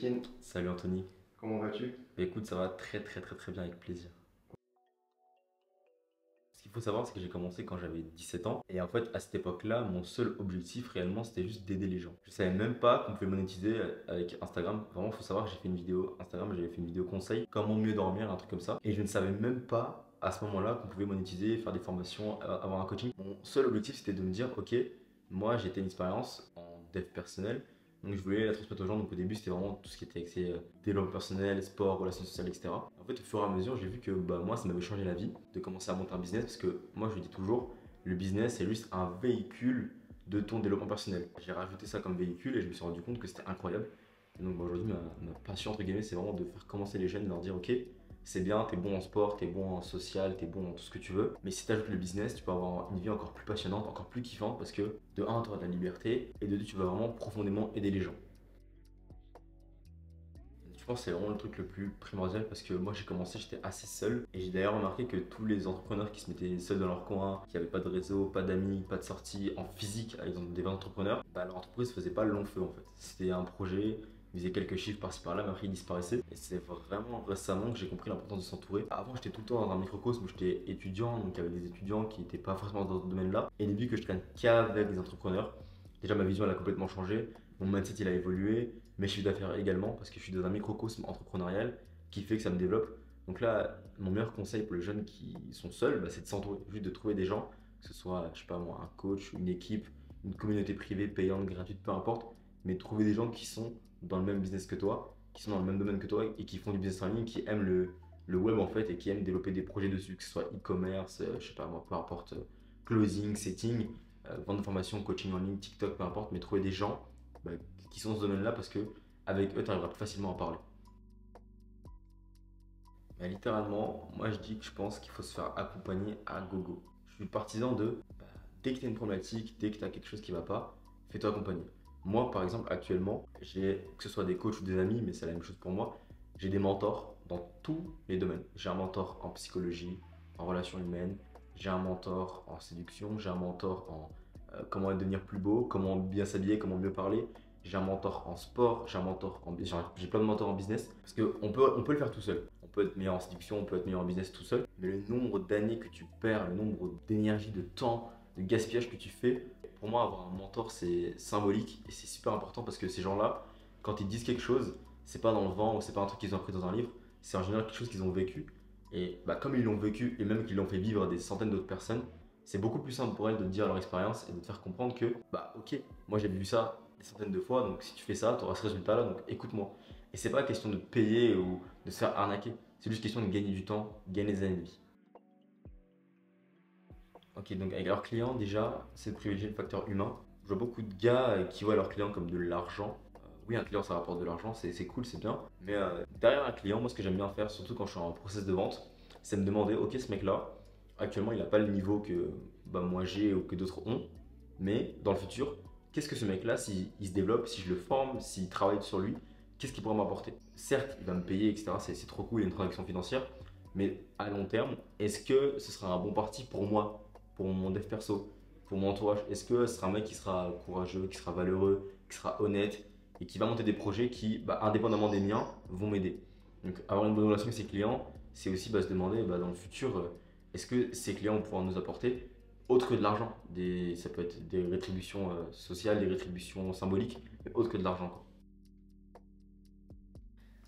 Kin, Salut Anthony. comment vas-tu? Bah, écoute, ça va très bien avec plaisir. Ce qu'il faut savoir, c'est que j'ai commencé quand j'avais 17 ans. Et en fait, à cette époque-là, mon seul objectif réellement, c'était juste d'aider les gens. Je savais même pas qu'on pouvait monétiser avec Instagram. Vraiment, il faut savoir que j'ai fait une vidéo Instagram, j'avais fait une vidéo conseil, comment mieux dormir, un truc comme ça. Et je ne savais même pas à ce moment-là qu'on pouvait monétiser, faire des formations, avoir un coaching. Mon seul objectif, c'était de me dire, ok, moi, j'ai été une expérience en dev personnel. Donc je voulais la transmettre aux gens. Donc au début, c'était vraiment tout ce qui était axé développement personnel, sport, relations sociales, etc. En fait, au fur et à mesure, j'ai vu que moi, ça m'avait changé la vie de commencer à monter un business parce que moi, je le dis toujours, le business, c'est juste un véhicule de ton développement personnel. J'ai rajouté ça comme véhicule et je me suis rendu compte que c'était incroyable. Et donc aujourd'hui, ma passion, entre guillemets, c'est vraiment de faire commencer les jeunes et leur dire, ok, c'est bien, t'es bon en sport, t'es bon en social, t'es bon en tout ce que tu veux. Mais si t'ajoutes le business, tu peux avoir une vie encore plus passionnante, encore plus kiffante parce que de un, tu auras de la liberté et de deux, tu vas vraiment profondément aider les gens. Je pense que c'est vraiment le truc le plus primordial parce que moi j'ai commencé, j'étais assez seul et j'ai d'ailleurs remarqué que tous les entrepreneurs qui se mettaient seuls dans leur coin, qui n'avaient pas de réseau, pas d'amis, pas de sortie en physique, avec des vrais entrepreneurs, bah, leur entreprise faisait pas le long feu en fait. C'était un projet, ils faisaient quelques chiffres par-ci par-là, mais après ils disparaissaient. Et c'est vraiment récemment que j'ai compris l'importance de s'entourer. Avant j'étais tout le temps dans un microcosme où j'étais étudiant, donc avec des étudiants qui n'étaient pas forcément dans ce domaine-là. Et depuis que je traîne qu'avec des entrepreneurs, déjà ma vision elle a complètement changé, mon mindset il a évolué, mes chiffres d'affaires également, parce que je suis dans un microcosme entrepreneurial qui fait que ça me développe. Donc là, mon meilleur conseil pour les jeunes qui sont seuls, bah, c'est de s'entourer, juste de trouver des gens, que ce soit, je sais pas moi, un coach, une équipe, une communauté privée, payante, gratuite, peu importe, mais trouver des gens qui sont dans le même business que toi, qui sont dans le même domaine que toi et qui font du business en ligne, qui aiment le web en fait et qui aiment développer des projets dessus, que ce soit e-commerce, je sais pas moi, peu importe, closing, setting, vente de formation, coaching en ligne, TikTok, peu importe, mais trouver des gens bah, qui sont dans ce domaine-là parce que avec eux, tu arriveras plus facilement à en parler. Bah, littéralement, moi je dis que je pense qu'il faut se faire accompagner à gogo. Je suis partisan de bah, dès que tu as une problématique, dès que tu as quelque chose qui va pas, fais-toi accompagner. Moi, par exemple, actuellement, j'ai que ce soit des coachs ou des amis, mais c'est la même chose pour moi, j'ai des mentors dans tous les domaines. J'ai un mentor en psychologie, en relations humaines, j'ai un mentor en séduction, j'ai un mentor en comment devenir plus beau, comment bien s'habiller, comment mieux parler. J'ai un mentor en sport, j'ai plein de mentors en business parce qu'on peut le faire tout seul. On peut être meilleur en séduction, on peut être meilleur en business tout seul, mais le nombre d'années que tu perds, le nombre d'énergie, de temps, de gaspillage que tu fais, pour moi, avoir un mentor, c'est symbolique et c'est super important parce que ces gens-là, quand ils disent quelque chose, c'est pas dans le vent ou c'est pas un truc qu'ils ont appris dans un livre, c'est en général quelque chose qu'ils ont vécu. Et bah, comme ils l'ont vécu et même qu'ils l'ont fait vivre à des centaines d'autres personnes, c'est beaucoup plus simple pour elles de te dire leur expérience et de te faire comprendre que, bah ok, moi j'ai vu ça des centaines de fois, donc si tu fais ça, tu auras ce résultat-là, donc écoute-moi. Et c'est pas question de payer ou de se faire arnaquer, c'est juste question de gagner du temps, gagner des années de vie. Ok, donc avec leurs clients, déjà, c'est de privilégier le facteur humain. Je vois beaucoup de gars qui voient leurs clients comme de l'argent. Oui, un client, ça rapporte de l'argent, c'est cool, c'est bien. Mais derrière un client, moi, ce que j'aime bien faire, surtout quand je suis en process de vente, c'est me demander, ok, ce mec-là, actuellement, il n'a pas le niveau que bah, moi j'ai ou que d'autres ont. Mais dans le futur, qu'est-ce que ce mec-là, s'il se développe, si je le forme, s'il travaille sur lui, qu'est-ce qu'il pourra m'apporter? Certes, il va me payer, etc. C'est trop cool, il y a une transaction financière. Mais à long terme, est-ce que ce sera un bon parti pour moi, pour mon dev perso, pour mon entourage? Est-ce que ce sera un mec qui sera courageux, qui sera valeureux, qui sera honnête et qui va monter des projets qui, bah, indépendamment des miens, vont m'aider? Donc avoir une bonne relation avec ses clients, c'est aussi bah, se demander bah, dans le futur, est-ce que ces clients vont pouvoir nous apporter autre que de l'argent? Ça peut être des rétributions sociales, des rétributions symboliques, mais autre que de l'argent, quoi.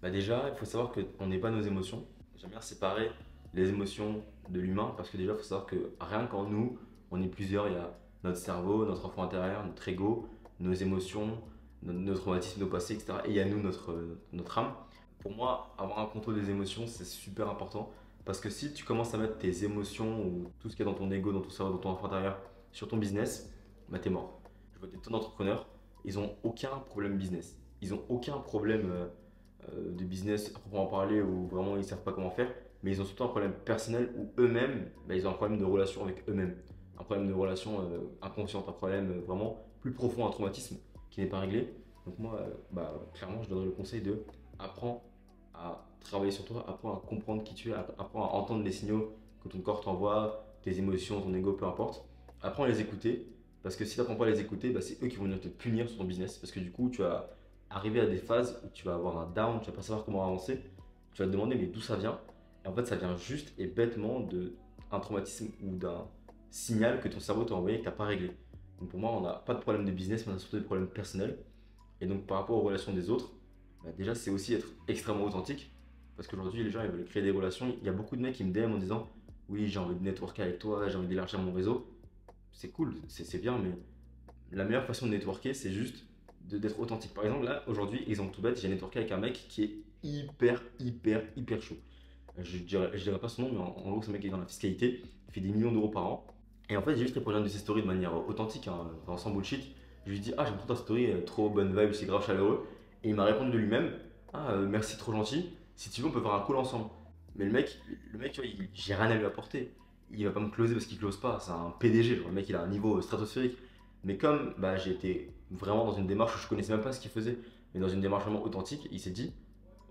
Bah déjà, il faut savoir qu'on n'est pas nos émotions. J'aime bien séparer les émotions de l'humain parce que déjà, il faut savoir que rien qu'en nous, on est plusieurs. Il y a notre cerveau, notre enfant intérieur, notre ego, nos émotions, nos traumatismes, nos passés, etc. Et il y a nous, notre âme. Pour moi, avoir un contrôle des émotions, c'est super important parce que si tu commences à mettre tes émotions ou tout ce qu'il y a dans ton ego, dans ton cerveau, dans ton enfant intérieur sur ton business, bah t'es mort. Je vois des tonnes d'entrepreneurs, ils n'ont aucun problème business. Ils n'ont aucun problème de business à proprement parler où vraiment ils ne savent pas comment faire, mais ils ont surtout un problème personnel où eux-mêmes, bah, ils ont un problème de relation avec eux-mêmes, un problème de relation inconsciente, un problème vraiment plus profond, un traumatisme qui n'est pas réglé. Donc moi, bah, clairement, je donnerais le conseil de apprends à travailler sur toi, apprends à comprendre qui tu es, apprends à entendre les signaux que ton corps t'envoie, tes émotions, ton ego, peu importe. Apprends à les écouter, parce que si tu n'apprends pas à les écouter, bah, c'est eux qui vont venir te punir sur ton business, parce que du coup, tu as arriver à des phases où tu vas avoir un down, tu vas pas savoir comment avancer, tu vas te demander mais d'où ça vient. Et en fait, ça vient juste et bêtement d'un traumatisme ou d'un signal que ton cerveau t'a envoyé et que tu n'as pas réglé. Donc pour moi, on n'a pas de problème de business, mais on a surtout des problèmes personnels. Et donc par rapport aux relations des autres, bah, déjà c'est aussi être extrêmement authentique. Parce qu'aujourd'hui, les gens ils veulent créer des relations. Il y a beaucoup de mecs qui me DM en disant oui, j'ai envie de networker avec toi, j'ai envie d'élargir mon réseau. C'est cool, c'est bien, mais la meilleure façon de networker, c'est juste d'être authentique. Par exemple, là, aujourd'hui, exemple tout bête, j'ai networké avec un mec qui est hyper chaud. Je dirais pas son nom, mais en gros, ce mec est dans la fiscalité, il fait des millions d'euros par an. Et en fait, j'ai juste répondu à une de ses stories de manière authentique, hein, enfin, sans bullshit. Je lui ai dit, ah, j'aime trop ta story, trop bonne vibe, c'est grave chaleureux. Et il m'a répondu de lui-même, ah, merci, trop gentil. Si tu veux, on peut faire un call ensemble. Mais le mec, tu vois, j'ai rien à lui apporter. Il va pas me closer parce qu'il close pas. C'est un PDG, genre, le mec, il a un niveau stratosphérique. Mais comme bah, j'ai été vraiment dans une démarche où je connaissais même pas ce qu'il faisait, mais dans une démarche vraiment authentique, il s'est dit,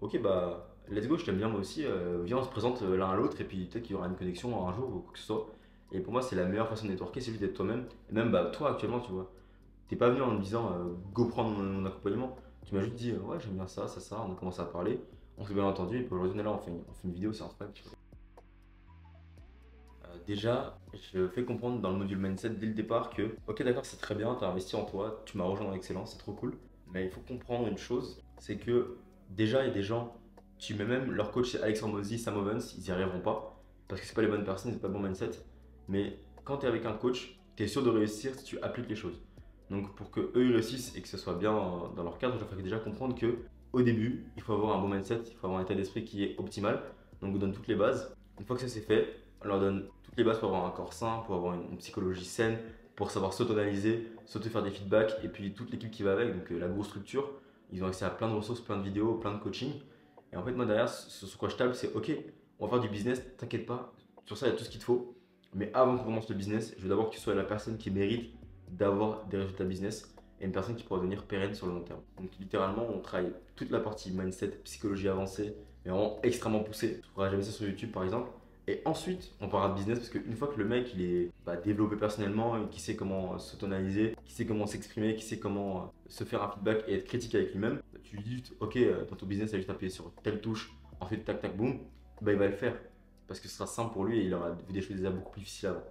ok, bah, let's go, je t'aime bien moi aussi, viens, on se présente l'un à l'autre, et puis peut-être qu'il y aura une connexion un jour ou quoi que ce soit. Et pour moi, c'est la meilleure façon de networker, c'est juste d'être toi-même. Et même bah, toi, actuellement, tu vois, t'es pas venu en me disant, go prendre mon accompagnement. Tu m'as juste dit, ouais, j'aime bien ça, on a commencé à parler, on s'est bien entendu, et puis aujourd'hui, on est là, on fait une vidéo, c'est incroyable, tu vois. Déjà, je fais comprendre dans le module mindset dès le départ que, ok, d'accord, c'est très bien, tu as investi en toi, tu m'as rejoint dans l'excellence, c'est trop cool. Mais il faut comprendre une chose, c'est que déjà, il y a des gens, tu mets même leur coach, c'est Alexandre Mozi, Sam Ovens, ils n'y arriveront pas parce que c'est pas les bonnes personnes, c'est pas le bon mindset. Mais quand tu es avec un coach, tu es sûr de réussir si tu appliques les choses. Donc pour que eux ils réussissent et que ce soit bien dans leur cadre, je leur fais déjà comprendre que au début, il faut avoir un bon mindset, il faut avoir un état d'esprit qui est optimal. Donc on vous donne toutes les bases. Une fois que ça c'est fait, on leur donne toutes les bases pour avoir un corps sain, pour avoir une psychologie saine, pour savoir s'auto-analyser, s'auto-faire des feedbacks, et puis toute l'équipe qui va avec, donc la grosse structure. Ils ont accès à plein de ressources, plein de vidéos, plein de coaching. Et en fait, moi derrière, ce sur quoi je table, c'est ok, on va faire du business, t'inquiète pas, sur ça il y a tout ce qu'il te faut. Mais avant qu'on commence le business, je veux d'abord que tu sois la personne qui mérite d'avoir des résultats business et une personne qui pourra devenir pérenne sur le long terme. Donc littéralement, on travaille toute la partie mindset, psychologie avancée, mais vraiment extrêmement poussée. Tu ne pourras jamais ça sur YouTube par exemple. Et ensuite, on parlera de business parce qu'une fois que le mec il est développé personnellement, et qui sait comment s'auto-analyser, qui sait comment s'exprimer, qui sait comment se faire un feedback et être critique avec lui-même, bah, tu lui dis juste, ok, dans ton business, il a juste appuyer sur telle touche, ensuite tac tac boum, bah, il va le faire parce que ce sera simple pour lui et il aura vu des choses déjà beaucoup plus difficiles avant.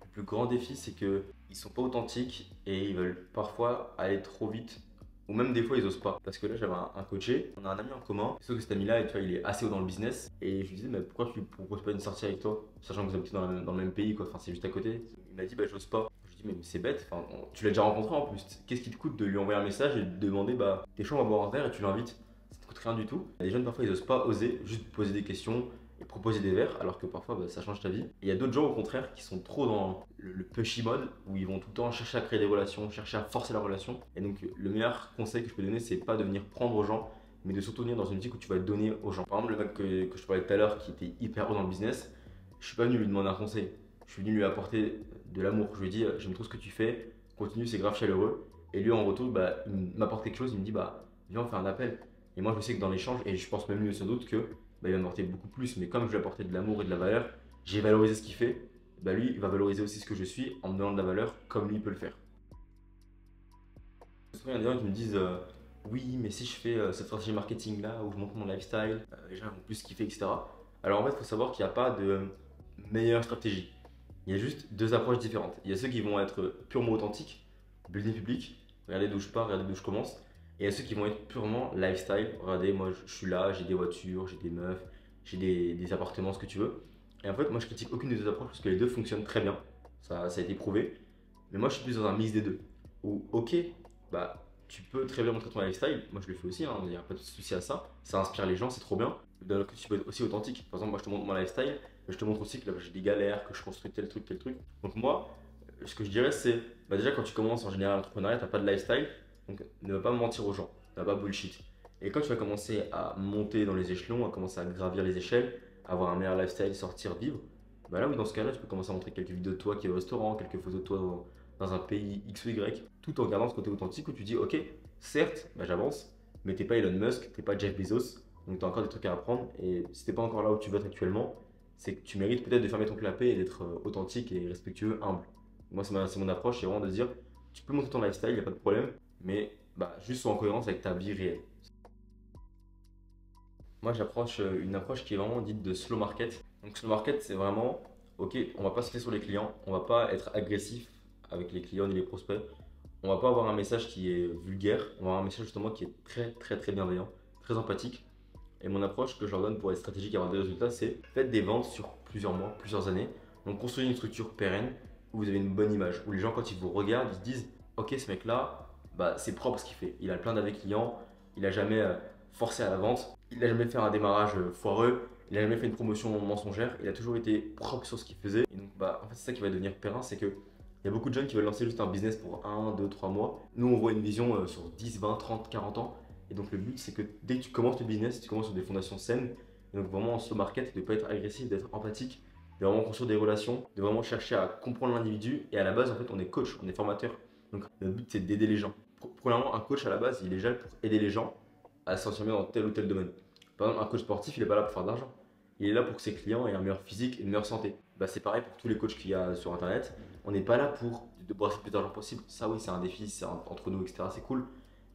Le plus grand défi, c'est qu'ils ne sont pas authentiques et ils veulent parfois aller trop vite. Ou même des fois, ils osent pas. Parce que là, j'avais un coaché, on a un ami en commun. Sauf que cet ami-là, tu vois, il est assez haut dans le business. Et je lui disais, mais pourquoi tu lui proposes pas une sortie avec toi, sachant que vous habitez dans le même pays, quoi. Enfin, c'est juste à côté. Il m'a dit, bah, j'ose pas. Je lui dis, mais c'est bête. Enfin, tu l'as déjà rencontré en plus. Qu'est-ce qui te coûte de lui envoyer un message et de demander, bah, t'es chaud, on va boire un verre et tu l'invites. Ça te coûte rien du tout. Les jeunes, parfois, ils osent pas oser juste poser des questions et proposer des verres, alors que parfois bah, ça change ta vie. Et il y a d'autres gens au contraire qui sont trop dans le pushy mode, où ils vont tout le temps chercher à créer des relations, chercher à forcer la relation. Et donc le meilleur conseil que je peux donner, c'est pas de venir prendre aux gens, mais de surtout venir dans une optique où tu vas donner aux gens. Par exemple, le mec que je parlais tout à l'heure, qui était hyper haut dans le business, je suis pas venu lui demander un conseil, je suis venu lui apporter de l'amour. Je lui ai dit, j'aime trop ce que tu fais, continue, c'est grave chaleureux. Et lui en retour, bah, il m'apporte quelque chose, il me dit, bah, viens, on fait un appel. Et moi, je sais que dans l'échange, et je pense même mieux sans doute que bah, il va m'apporter beaucoup plus. Mais comme je lui ai apporté de l'amour et de la valeur, j'ai valorisé ce qu'il fait. Bah, lui, il va valoriser aussi ce que je suis en me donnant de la valeur comme lui peut le faire. Je me souviens des gens qui me disent oui, mais si je fais cette stratégie marketing là où je montre mon lifestyle, les gens vont plus kiffer, etc. Alors en fait, il faut savoir qu'il n'y a pas de meilleure stratégie. Il y a juste deux approches différentes. Il y a ceux qui vont être purement authentiques, building public, regardez d'où je pars, regardez d'où je commence. Et il y a ceux qui vont être purement lifestyle. Regardez, moi je suis là, j'ai des voitures, j'ai des meufs, j'ai des appartements, ce que tu veux. Et en fait, moi je critique aucune des deux approches parce que les deux fonctionnent très bien. Ça a été prouvé. Mais moi je suis plus dans un mix des deux. Où, ok, bah tu peux très bien montrer ton lifestyle. Moi je le fais aussi, hein, il n'y a pas de souci à ça. Ça inspire les gens, c'est trop bien. D'un autre côté, tu peux être aussi authentique. Par exemple, moi je te montre mon lifestyle, mais je te montre aussi que là j'ai des galères, que je construis tel truc, tel truc. Donc moi, ce que je dirais c'est, bah déjà quand tu commences en général l'entrepreneuriat, tu n'as pas de lifestyle. Donc ne va pas mentir aux gens, ne va pas bullshit. Et quand tu vas commencer à monter dans les échelons, à commencer à gravir les échelles, avoir un meilleur lifestyle, sortir, vivre, bah là oui, dans ce cas-là, tu peux commencer à montrer quelques vidéos de toi qui est au restaurant, quelques photos de toi dans un pays X ou Y, tout en gardant ce côté authentique où tu dis, ok, certes, bah, j'avance, mais t'es pas Elon Musk, t'es pas Jeff Bezos, donc tu as encore des trucs à apprendre. Et si t'es pas encore là où tu veux être actuellement, c'est que tu mérites peut-être de fermer ton clapet et d'être authentique et respectueux, humble. Moi, c'est mon approche, c'est vraiment de dire, tu peux monter ton lifestyle, il n'y a pas de problème, mais juste sois en cohérence avec ta vie réelle. Moi, j'approche une approche qui est vraiment dite de slow market. Donc, slow market, c'est vraiment, ok, on va pas sauter sur les clients, on va pas être agressif avec les clients et les prospects, on va pas avoir un message qui est vulgaire, on va avoir un message justement qui est très, très, très bienveillant, très empathique. Et mon approche que je leur donne pour être stratégique et avoir des résultats, c'est faites des ventes sur plusieurs mois, plusieurs années. Donc, construisez une structure pérenne où vous avez une bonne image, où les gens, quand ils vous regardent, ils se disent, ok, ce mec-là, c'est propre ce qu'il fait. Il a plein d'avis clients, il a jamais forcé à la vente, il n'a jamais fait un démarrage foireux, il n'a jamais fait une promotion mensongère, il a toujours été propre sur ce qu'il faisait. Et donc, en fait, c'est ça qui va devenir périn, c'est que il y a beaucoup de jeunes qui veulent lancer juste un business pour 1, 2, 3 mois. Nous, on voit une vision sur 10, 20, 30, 40 ans. Et donc, le but, c'est que dès que tu commences le business, tu commences sur des fondations saines. Et donc, vraiment, en slow market, de ne pas être agressif, d'être empathique, de vraiment construire des relations, de vraiment chercher à comprendre l'individu. Et à la base, en fait, on est coach, on est formateur. Donc, notre but, c'est d'aider les gens. Premièrement, un coach, à la base, il est là pour aider les gens à se sentir bien dans tel ou tel domaine. Par exemple, un coach sportif, il n'est pas là pour faire de l'argent. Il est là pour que ses clients aient un meilleur physique et une meilleure santé. C'est pareil pour tous les coachs qu'il y a sur Internet. On n'est pas là pour de brasser le plus d'argent possible. Ça, oui, c'est un défi, c'est entre nous, etc. C'est cool.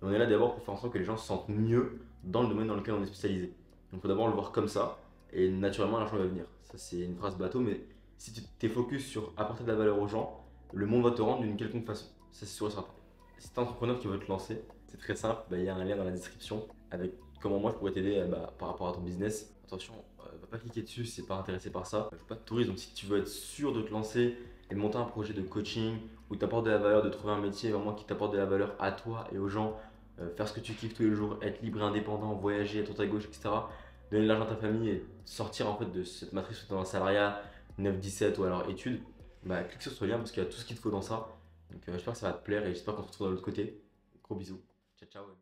Mais on est là d'abord pour faire en sorte que les gens se sentent mieux dans le domaine dans lequel on est spécialisé. Donc, il faut d'abord le voir comme ça. Et naturellement, l'argent va venir. Ça, c'est une phrase bateau, mais si tu t'es focus sur apporter de la valeur aux gens, le monde va te rendre d'une quelconque façon. Ça, c'est sûr et certain. Si tu es un entrepreneur qui veut te lancer, c'est très simple. Il y a un lien dans la description avec comment moi je pourrais t'aider par rapport à ton business. Attention, va pas cliquer dessus si tu n'es pas intéressé par ça. Je fais pas de tourisme, donc si tu veux être sûr de te lancer et de monter un projet de coaching où tu apportes de la valeur, de trouver un métier vraiment qui t'apporte de la valeur à toi et aux gens, faire ce que tu kiffes tous les jours, être libre et indépendant, voyager à droite à gauche, etc. Donner de l'argent à ta famille et sortir en fait de cette matrice dans un salariat 9-17 ou alors études, clique sur ce lien parce qu'il y a tout ce qu'il te faut dans ça. Donc j'espère que ça va te plaire et j'espère qu'on se retrouve de l'autre côté. Gros bisous. Ciao ciao.